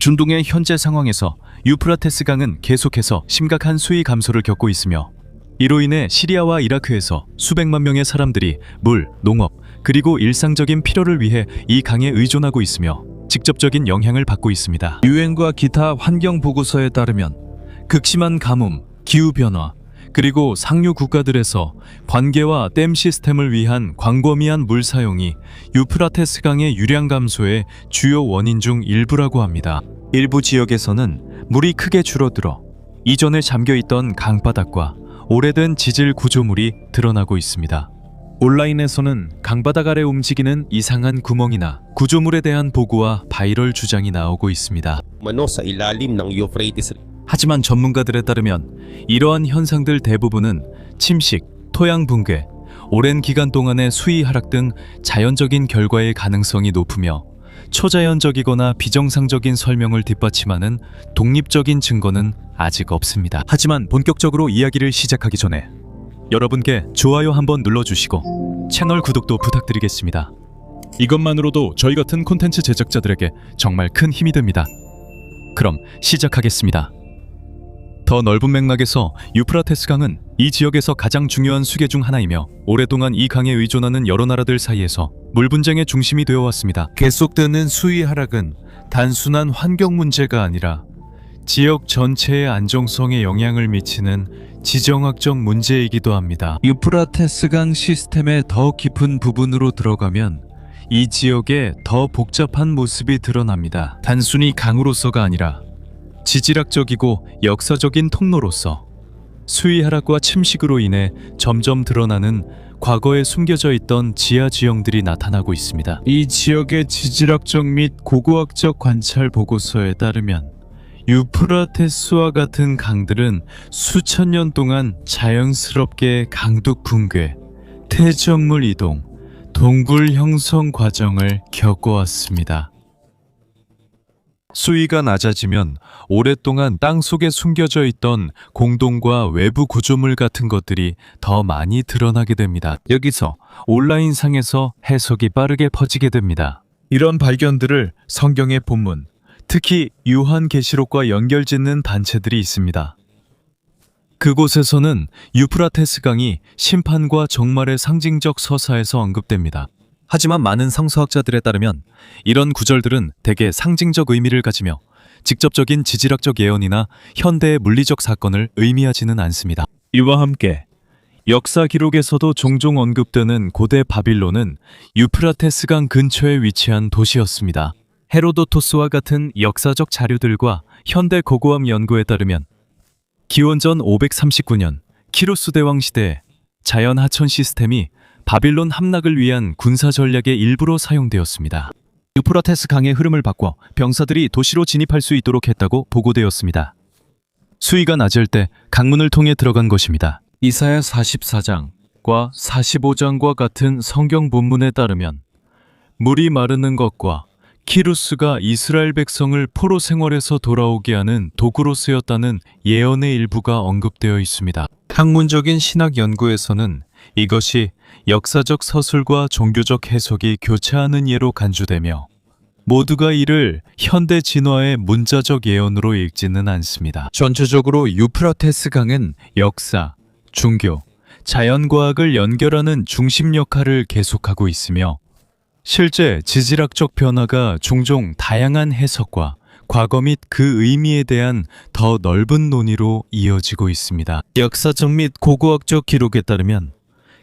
중동의 현재 상황에서 유프라테스 강은 계속해서 심각한 수위 감소를 겪고 있으며 이로 인해 시리아와 이라크에서 수백만 명의 사람들이 물, 농업, 그리고 일상적인 필요를 위해 이 강에 의존하고 있으며 직접적인 영향을 받고 있습니다. 유엔과 기타 환경 보고서에 따르면 극심한 가뭄, 기후변화, 그리고 상류 국가들에서 관계와 댐 시스템을 위한 광범위한 물 사용이 유프라테스 강의 유량 감소의 주요 원인 중 일부라고 합니다. 일부 지역에서는 물이 크게 줄어들어 이전에 잠겨있던 강바닥과 오래된 지질 구조물이 드러나고 있습니다. 온라인에서는 강바닥 아래 움직이는 이상한 구멍이나 구조물에 대한 보고와 바이럴 주장이 나오고 있습니다. 하지만 전문가들에 따르면 이러한 현상들 대부분은 침식, 토양 붕괴, 오랜 기간 동안의 수위 하락 등 자연적인 결과의 가능성이 높으며 초자연적이거나 비정상적인 설명을 뒷받침하는 독립적인 증거는 아직 없습니다. 하지만 본격적으로 이야기를 시작하기 전에 여러분께 좋아요 한번 눌러주시고 채널 구독도 부탁드리겠습니다. 이것만으로도 저희 같은 콘텐츠 제작자들에게 정말 큰 힘이 됩니다. 그럼 시작하겠습니다. 더 넓은 맥락에서 유프라테스 강은 이 지역에서 가장 중요한 수계 중 하나이며 오랫동안 이 강에 의존하는 여러 나라들 사이에서 물 분쟁의 중심이 되어 왔습니다. 계속되는 수위 하락은 단순한 환경 문제가 아니라 지역 전체의 안정성에 영향을 미치는 지정학적 문제이기도 합니다. 유프라테스 강 시스템의 더 깊은 부분으로 들어가면 이 지역의 더 복잡한 모습이 드러납니다. 단순히 강으로서가 아니라 지질학적이고 역사적인 통로로서 수위 하락과 침식으로 인해 점점 드러나는 과거에 숨겨져 있던 지하 지형들이 나타나고 있습니다. 이 지역의 지질학적 및 고고학적 관찰 보고서에 따르면 유프라테스와 같은 강들은 수천 년 동안 자연스럽게 강둑 붕괴, 퇴적물 이동, 동굴 형성 과정을 겪어왔습니다. 수위가 낮아지면 오랫동안 땅 속에 숨겨져 있던 공동과 외부 구조물 같은 것들이 더 많이 드러나게 됩니다. 여기서 온라인상에서 해석이 빠르게 퍼지게 됩니다. 이런 발견들을 성경의 본문, 특히 요한계시록과 연결짓는 단체들이 있습니다. 그곳에서는 유프라테스 강이 심판과 종말의 상징적 서사에서 언급됩니다. 하지만 많은 성서학자들에 따르면 이런 구절들은 대개 상징적 의미를 가지며 직접적인 지질학적 예언이나 현대의 물리적 사건을 의미하지는 않습니다. 이와 함께 역사 기록에서도 종종 언급되는 고대 바빌론은 유프라테스 강 근처에 위치한 도시였습니다. 헤로도토스와 같은 역사적 자료들과 현대 고고학 연구에 따르면 기원전 539년 키루스 대왕 시대에 자연 하천 시스템이 바빌론 함락을 위한 군사 전략의 일부로 사용되었습니다. 유프라테스 강의 흐름을 바꿔 병사들이 도시로 진입할 수 있도록 했다고 보고되었습니다. 수위가 낮을 때 강문을 통해 들어간 것입니다. 이사야 44장과 45장과 같은 성경 본문에 따르면 물이 마르는 것과 키루스가 이스라엘 백성을 포로 생활에서 돌아오게 하는 도구로 쓰였다는 예언의 일부가 언급되어 있습니다. 학문적인 신학 연구에서는 이것이 역사적 서술과 종교적 해석이 교차하는 예로 간주되며 모두가 이를 현대 진화의 문자적 예언으로 읽지는 않습니다. 전체적으로 유프라테스 강은 역사, 종교, 자연과학을 연결하는 중심 역할을 계속하고 있으며 실제 지질학적 변화가 종종 다양한 해석과 과거 및 그 의미에 대한 더 넓은 논의로 이어지고 있습니다. 역사적 및 고고학적 기록에 따르면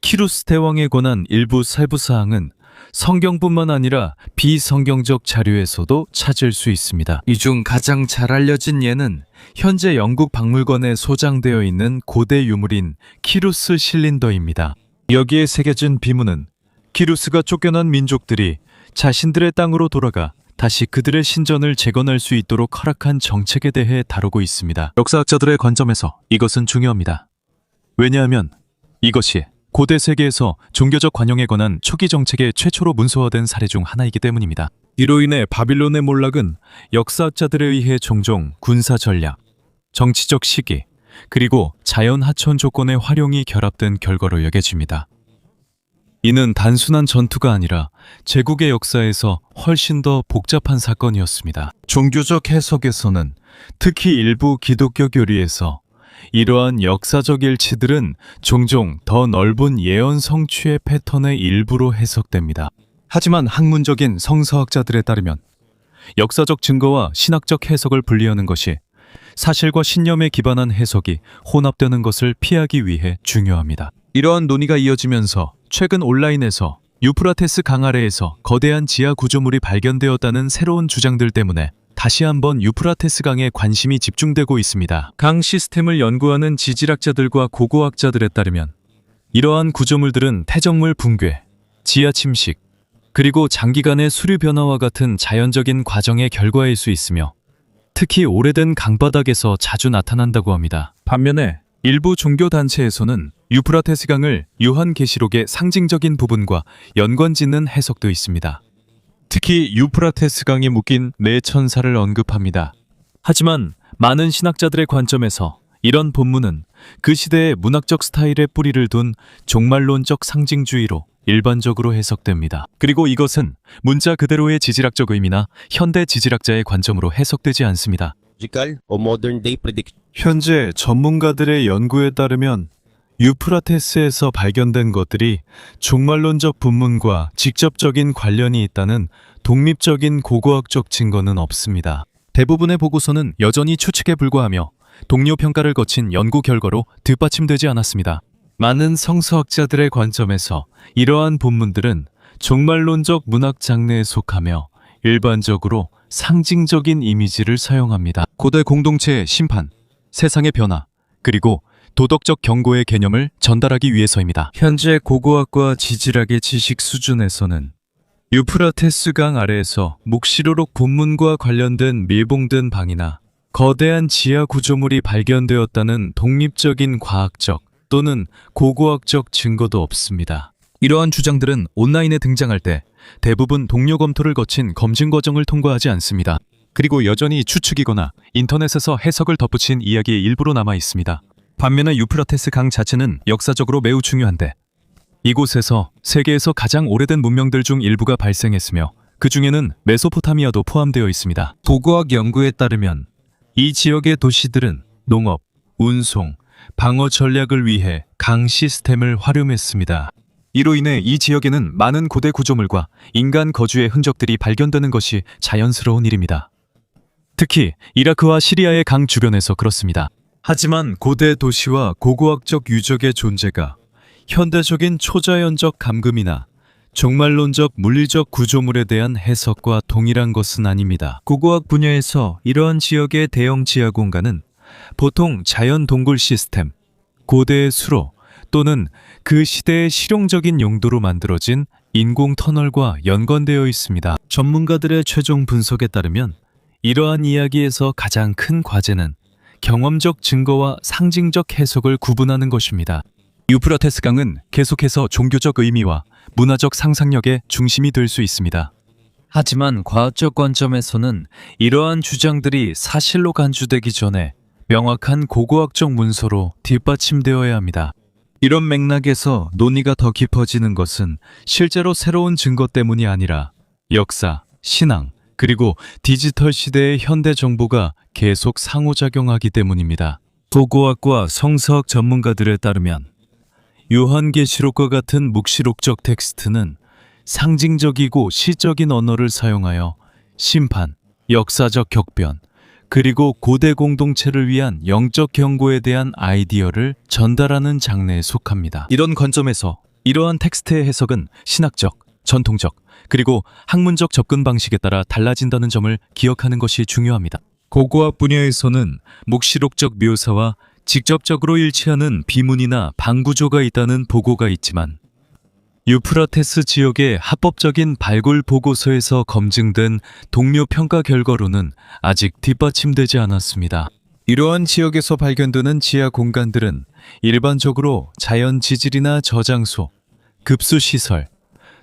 키루스 대왕에 관한 일부 세부사항은 성경뿐만 아니라 비성경적 자료에서도 찾을 수 있습니다. 이 중 가장 잘 알려진 예는 현재 영국 박물관에 소장되어 있는 고대 유물인 키루스 실린더입니다. 여기에 새겨진 비문은 키루스가 쫓겨난 민족들이 자신들의 땅으로 돌아가 다시 그들의 신전을 재건할 수 있도록 허락한 정책에 대해 다루고 있습니다. 역사학자들의 관점에서 이것은 중요합니다. 왜냐하면 이것이 고대 세계에서 종교적 관용에 관한 초기 정책의 최초로 문서화된 사례 중 하나이기 때문입니다. 이로 인해 바빌론의 몰락은 역사학자들에 의해 종종 군사 전략, 정치적 시기, 그리고 자연 하천 조건의 활용이 결합된 결과로 여겨집니다. 이는 단순한 전투가 아니라 제국의 역사에서 훨씬 더 복잡한 사건이었습니다. 종교적 해석에서는 특히 일부 기독교 교리에서 이러한 역사적 일치들은 종종 더 넓은 예언 성취의 패턴의 일부로 해석됩니다. 하지만 학문적인 성서학자들에 따르면 역사적 증거와 신학적 해석을 분리하는 것이 사실과 신념에 기반한 해석이 혼합되는 것을 피하기 위해 중요합니다. 이러한 논의가 이어지면서 최근 온라인에서 유프라테스 강 아래에서 거대한 지하 구조물이 발견되었다는 새로운 주장들 때문에 다시 한번 유프라테스 강에 관심이 집중되고 있습니다. 강 시스템을 연구하는 지질학자들과 고고학자들에 따르면 이러한 구조물들은 태적물 붕괴, 지하 침식, 그리고 장기간의 수류 변화와 같은 자연적인 과정의 결과일 수 있으며 특히 오래된 강바닥에서 자주 나타난다고 합니다. 반면에 일부 종교단체에서는 유프라테스 강을 요한계시록의 상징적인 부분과 연관짓는 해석도 있습니다. 특히 유프라테스 강에 묶인 네 천사를 언급합니다. 하지만 많은 신학자들의 관점에서 이런 본문은 그 시대의 문학적 스타일에 뿌리를 둔 종말론적 상징주의로 일반적으로 해석됩니다. 그리고 이것은 문자 그대로의 지질학적 의미나 현대 지질학자의 관점으로 해석되지 않습니다. or modern day prediction. 현재 전문가들의 연구에 따르면 유프라테스에서 발견된 것들이 종말론적 분문과 직접적인 관련이 있다는 독립적인 고고학적 증거는 없습니다. 대부분의 보고서는 여전히 추측에 불과하며 동료 평가를 거친 연구 결과로 뒷받침되지 않았습니다. 많은 성서학자들의 관점에서 이러한 본문들은 종말론적 문학 장르에 속하며 일반적으로 상징적인 이미지를 사용합니다. 고대 공동체의 심판, 세상의 변화, 그리고 도덕적 경고의 개념을 전달하기 위해서입니다. 현재 고고학과 지질학의 지식 수준에서는 유프라테스 강 아래에서 묵시록록 본문과 관련된 밀봉된 방이나 거대한 지하 구조물이 발견되었다는 독립적인 과학적 또는 고고학적 증거도 없습니다. 이러한 주장들은 온라인에 등장할 때 대부분 동료 검토를 거친 검증 과정을 통과하지 않습니다. 그리고 여전히 추측이거나 인터넷에서 해석을 덧붙인 이야기의 일부로 남아 있습니다. 반면에 유프라테스 강 자체는 역사적으로 매우 중요한데 이곳에서 세계에서 가장 오래된 문명들 중 일부가 발생했으며 그 중에는 메소포타미아도 포함되어 있습니다. 고고학 연구에 따르면 이 지역의 도시들은 농업, 운송, 방어 전략을 위해 강 시스템을 활용했습니다. 이로 인해 이 지역에는 많은 고대 구조물과 인간 거주의 흔적들이 발견되는 것이 자연스러운 일입니다. 특히 이라크와 시리아의 강 주변에서 그렇습니다. 하지만 고대 도시와 고고학적 유적의 존재가 현대적인 초자연적 감금이나 종말론적 물리적 구조물에 대한 해석과 동일한 것은 아닙니다. 고고학 분야에서 이러한 지역의 대형 지하 공간은 보통 자연 동굴 시스템, 고대의 수로 또는 그 시대의 실용적인 용도로 만들어진 인공 터널과 연관되어 있습니다. 전문가들의 최종 분석에 따르면 이러한 이야기에서 가장 큰 과제는 경험적 증거와 상징적 해석을 구분하는 것입니다. 유프라테스 강은 계속해서 종교적 의미와 문화적 상상력의 중심이 될 수 있습니다. 하지만 과학적 관점에서는 이러한 주장들이 사실로 간주되기 전에 명확한 고고학적 문서로 뒷받침되어야 합니다. 이런 맥락에서 논의가 더 깊어지는 것은 실제로 새로운 증거 때문이 아니라 역사, 신앙, 그리고 디지털 시대의 현대 정보가 계속 상호작용하기 때문입니다. 고고학과 성서학 전문가들에 따르면 요한계시록과 같은 묵시록적 텍스트는 상징적이고 시적인 언어를 사용하여 심판, 역사적 격변, 그리고 고대 공동체를 위한 영적 경고에 대한 아이디어를 전달하는 장르에 속합니다. 이런 관점에서 이러한 텍스트의 해석은 신학적, 전통적, 그리고 학문적 접근 방식에 따라 달라진다는 점을 기억하는 것이 중요합니다. 고고학 분야에서는 묵시록적 묘사와 직접적으로 일치하는 비문이나 방구조가 있다는 보고가 있지만 유프라테스 지역의 합법적인 발굴 보고서에서 검증된 동료 평가 결과로는 아직 뒷받침되지 않았습니다. 이러한 지역에서 발견되는 지하 공간들은 일반적으로 자연 지질이나 저장소, 급수시설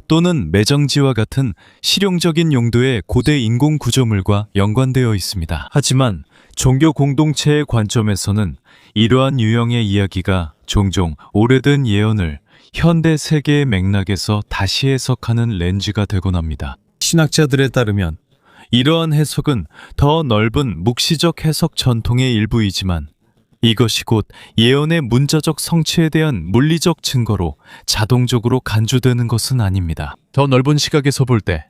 또는 매정지와 같은 실용적인 용도의 고대 인공 구조물과 연관되어 있습니다. 하지만 종교 공동체의 관점에서는 이러한 유형의 이야기가 종종 오래된 예언을 현대 세계의 맥락에서 다시 해석하는 렌즈가 되곤 합니다. 신학자들에 따르면 이러한 해석은 더 넓은 묵시적 해석 전통의 일부이지만 이것이 곧 예언의 문자적 성취에 대한 물리적 증거로 자동적으로 간주되는 것은 아닙니다. 더 넓은 시각에서 볼 때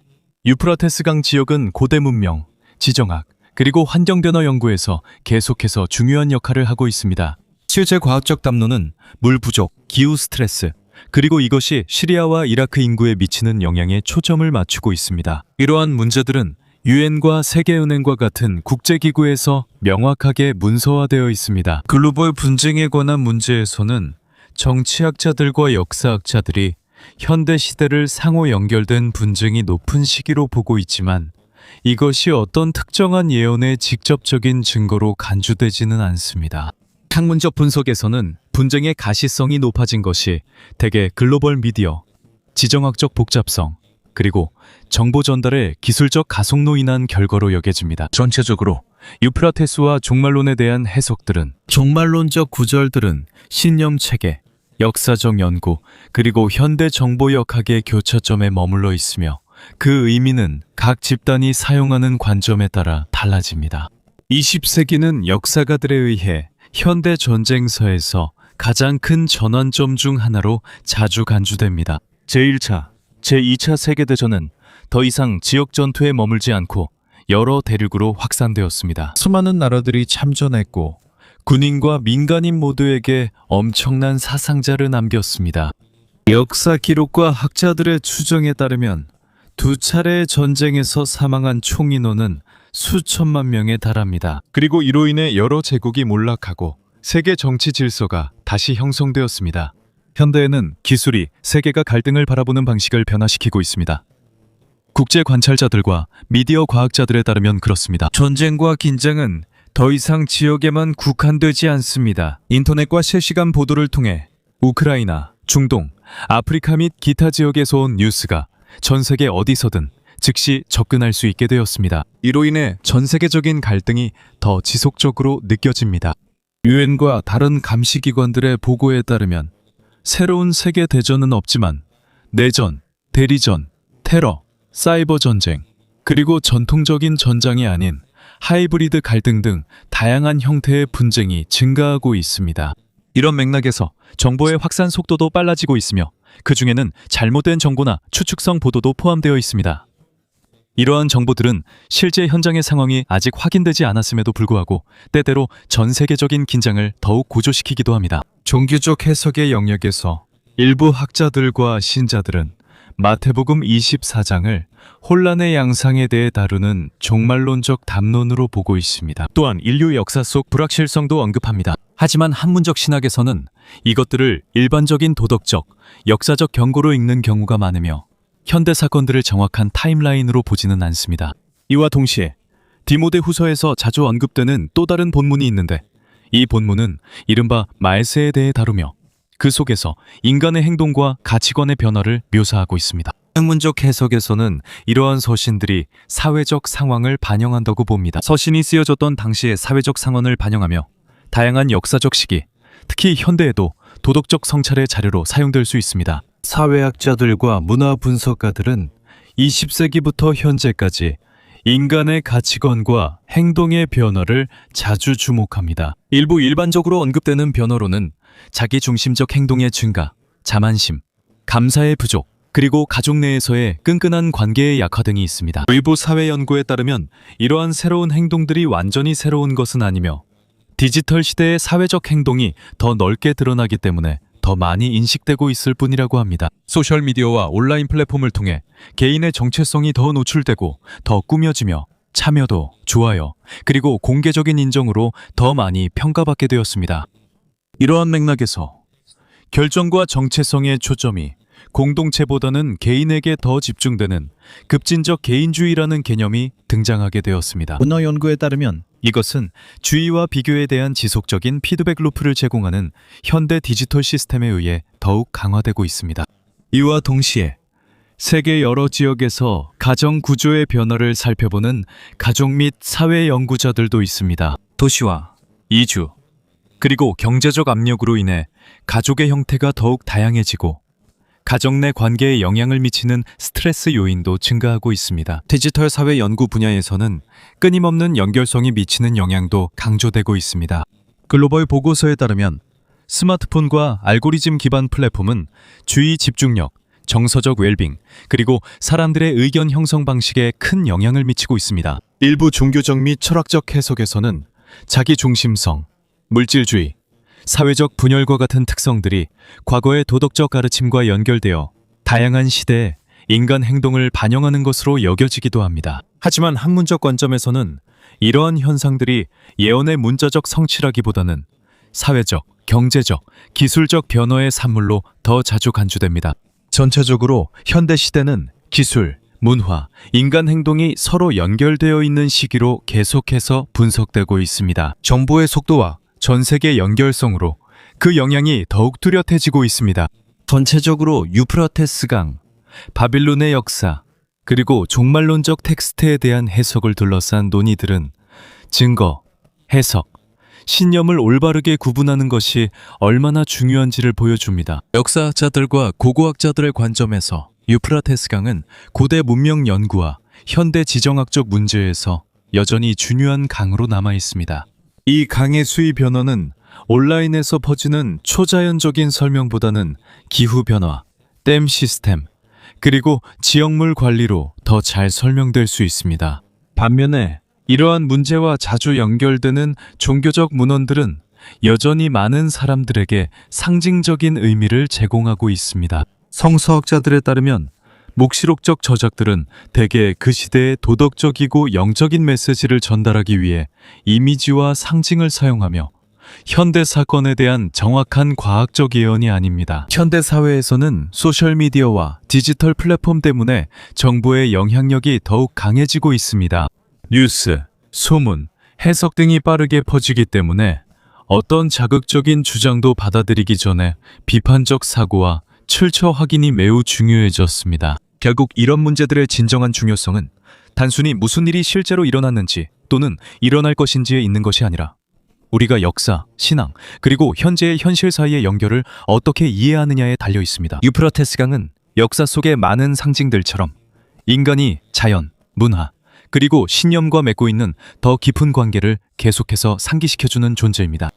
유프라테스강 지역은 고대 문명, 지정학, 그리고 환경변화 연구에서 계속해서 중요한 역할을 하고 있습니다. 실제 과학적 담론은 물 부족, 기후 스트레스, 그리고 이것이 시리아와 이라크 인구에 미치는 영향에 초점을 맞추고 있습니다. 이러한 문제들은 유엔과 세계은행과 같은 국제기구에서 명확하게 문서화되어 있습니다. 글로벌 분쟁에 관한 문제에서는 정치학자들과 역사학자들이 현대 시대를 상호 연결된 분쟁이 높은 시기로 보고 있지만 이것이 어떤 특정한 예언의 직접적인 증거로 간주되지는 않습니다. 학문적 분석에서는 분쟁의 가시성이 높아진 것이 대개 글로벌 미디어, 지정학적 복잡성, 그리고 정보 전달의 기술적 가속로 인한 결과로 여겨집니다. 전체적으로 유프라테스와 종말론에 대한 해석들은 종말론적 구절들은 신념 체계, 역사적 연구, 그리고 현대 정보역학의 교차점에 머물러 있으며 그 의미는 각 집단이 사용하는 관점에 따라 달라집니다. 20세기는 역사가들에 의해 현대 전쟁사에서 가장 큰 전환점 중 하나로 자주 간주됩니다. 제1차, 제2차 세계대전은 더 이상 지역 전투에 머물지 않고 여러 대륙으로 확산되었습니다. 수많은 나라들이 참전했고 군인과 민간인 모두에게 엄청난 사상자를 남겼습니다. 역사 기록과 학자들의 추정에 따르면 두 차례의 전쟁에서 사망한 총 인원은 수천만 명에 달합니다. 그리고 이로 인해 여러 제국이 몰락하고 세계 정치 질서가 다시 형성되었습니다. 현대에는 기술이 세계가 갈등을 바라보는 방식을 변화시키고 있습니다. 국제 관찰자들과 미디어 과학자들에 따르면 그렇습니다. 전쟁과 긴장은 더 이상 지역에만 국한되지 않습니다. 인터넷과 실시간 보도를 통해 우크라이나, 중동, 아프리카 및 기타 지역에서 온 뉴스가 전 세계 어디서든 즉시 접근할 수 있게 되었습니다. 이로 인해 전 세계적인 갈등이 더 지속적으로 느껴집니다. 유엔과 다른 감시기관들의 보고에 따르면 새로운 세계 대전은 없지만 내전, 대리전, 테러, 사이버 전쟁, 그리고 전통적인 전장이 아닌 하이브리드 갈등 등 다양한 형태의 분쟁이 증가하고 있습니다. 이런 맥락에서 정보의 확산 속도도 빨라지고 있으며 그 중에는 잘못된 정보나 추측성 보도도 포함되어 있습니다. 이러한 정보들은 실제 현장의 상황이 아직 확인되지 않았음에도 불구하고 때때로 전 세계적인 긴장을 더욱 고조시키기도 합니다. 종교적 해석의 영역에서 일부 학자들과 신자들은 마태복음 24장을 혼란의 양상에 대해 다루는 종말론적 담론으로 보고 있습니다. 또한 인류 역사 속 불확실성도 언급합니다. 하지만 한문적 신학에서는 이것들을 일반적인 도덕적, 역사적 경고로 읽는 경우가 많으며 현대 사건들을 정확한 타임라인으로 보지는 않습니다. 이와 동시에 디모데 후서에서 자주 언급되는 또 다른 본문이 있는데 이 본문은 이른바 말세에 대해 다루며 그 속에서 인간의 행동과 가치관의 변화를 묘사하고 있습니다. 학문적 해석에서는 이러한 서신들이 사회적 상황을 반영한다고 봅니다. 서신이 쓰여졌던 당시의 사회적 상황을 반영하며 다양한 역사적 시기, 특히 현대에도 도덕적 성찰의 자료로 사용될 수 있습니다. 사회학자들과 문화 분석가들은 20세기부터 현재까지 인간의 가치관과 행동의 변화를 자주 주목합니다. 일부 일반적으로 언급되는 변화로는 자기중심적 행동의 증가, 자만심, 감사의 부족, 그리고 가족 내에서의 끈끈한 관계의 약화 등이 있습니다. 일부 사회 연구에 따르면 이러한 새로운 행동들이 완전히 새로운 것은 아니며 디지털 시대의 사회적 행동이 더 넓게 드러나기 때문에 더 많이 인식되고 있을 뿐이라고 합니다. 소셜미디어와 온라인 플랫폼을 통해 개인의 정체성이 더 노출되고 더 꾸며지며 참여도, 좋아요, 그리고 공개적인 인정으로 더 많이 평가받게 되었습니다. 이러한 맥락에서 결정과 정체성의 초점이 공동체보다는 개인에게 더 집중되는 급진적 개인주의라는 개념이 등장하게 되었습니다. 문화 연구에 따르면 이것은 주의와 비교에 대한 지속적인 피드백 루프를 제공하는 현대 디지털 시스템에 의해 더욱 강화되고 있습니다. 이와 동시에 세계 여러 지역에서 가정 구조의 변화를 살펴보는 가족 및 사회 연구자들도 있습니다. 도시화, 이주, 그리고 경제적 압력으로 인해 가족의 형태가 더욱 다양해지고 가정 내 관계에 영향을 미치는 스트레스 요인도 증가하고 있습니다. 디지털 사회 연구 분야에서는 끊임없는 연결성이 미치는 영향도 강조되고 있습니다. 글로벌 보고서에 따르면 스마트폰과 알고리즘 기반 플랫폼은 주의 집중력, 정서적 웰빙, 그리고 사람들의 의견 형성 방식에 큰 영향을 미치고 있습니다. 일부 종교적 및 철학적 해석에서는 자기 중심성, 물질주의, 사회적 분열과 같은 특성들이 과거의 도덕적 가르침과 연결되어 다양한 시대에 인간 행동을 반영하는 것으로 여겨지기도 합니다. 하지만 학문적 관점에서는 이러한 현상들이 예언의 문자적 성취라기보다는 사회적, 경제적, 기술적 변화의 산물로 더 자주 간주됩니다. 전체적으로 현대 시대는 기술, 문화, 인간 행동이 서로 연결되어 있는 시기로 계속해서 분석되고 있습니다. 정보의 속도와 전 세계 연결성으로 그 영향이 더욱 뚜렷해지고 있습니다. 전체적으로 유프라테스강, 바빌론의 역사, 그리고 종말론적 텍스트에 대한 해석을 둘러싼 논의들은 증거, 해석, 신념을 올바르게 구분하는 것이 얼마나 중요한지를 보여줍니다. 역사학자들과 고고학자들의 관점에서 유프라테스강은 고대 문명 연구와 현대 지정학적 문제에서 여전히 중요한 강으로 남아 있습니다. 이 강의 수위 변화는 온라인에서 퍼지는 초자연적인 설명보다는 기후변화, 댐 시스템, 그리고 지역물 관리로 더 잘 설명될 수 있습니다. 반면에 이러한 문제와 자주 연결되는 종교적 문헌들은 여전히 많은 사람들에게 상징적인 의미를 제공하고 있습니다. 성서학자들에 따르면 묵시록적 저작들은 대개 그 시대의 도덕적이고 영적인 메시지를 전달하기 위해 이미지와 상징을 사용하며 현대 사건에 대한 정확한 과학적 예언이 아닙니다. 현대 사회에서는 소셜미디어와 디지털 플랫폼 때문에 정보의 영향력이 더욱 강해지고 있습니다. 뉴스, 소문, 해석 등이 빠르게 퍼지기 때문에 어떤 자극적인 주장도 받아들이기 전에 비판적 사고와 출처 확인이 매우 중요해졌습니다. 결국 이런 문제들의 진정한 중요성은 단순히 무슨 일이 실제로 일어났는지 또는 일어날 것인지에 있는 것이 아니라 우리가 역사, 신앙, 그리고 현재의 현실 사이의 연결을 어떻게 이해하느냐에 달려 있습니다. 유프라테스강은 역사 속의 많은 상징들처럼 인간이 자연, 문화, 그리고 신념과 맺고 있는 더 깊은 관계를 계속해서 상기시켜주는 존재입니다.